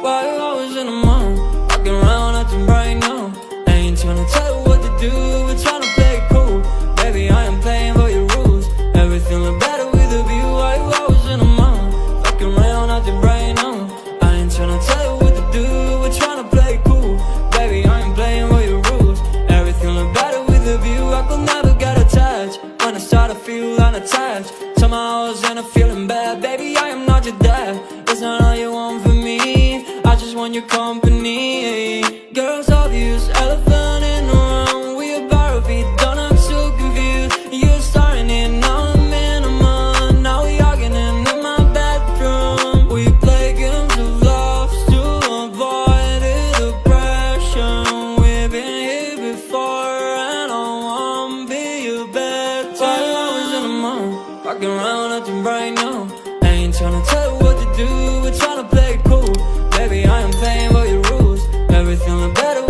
Why you always in the mood? Walking around acting right now. I ain't tryna tell you what to do, we're tryna play it cool. Baby, I am playing by your rules. Everything look better with a view. Why you always in the mood? Walking around acting right now. I ain't tryna tell you what to do, we're tryna play it cool. Baby, I am playing by your rules. Everything look better with a view. I could never get attached. When I start to feel unattached, somehow I was in a feeling bad. Baby, I am not your dad. That's not all you want from me. I just want your company. Girls obvious, elephant in the room. We about to be done, I'm so confused. You're starting it, now I'm in a month. Now we arguing in my bedroom. We play games of love to avoid the depression. We've been here before and I wanna be your bed. Why you always in the mood? Walking around acting right now. I ain't tryna tell you what to do, we're tryna play it cool. Baby, I am playing by your rules. Everything look better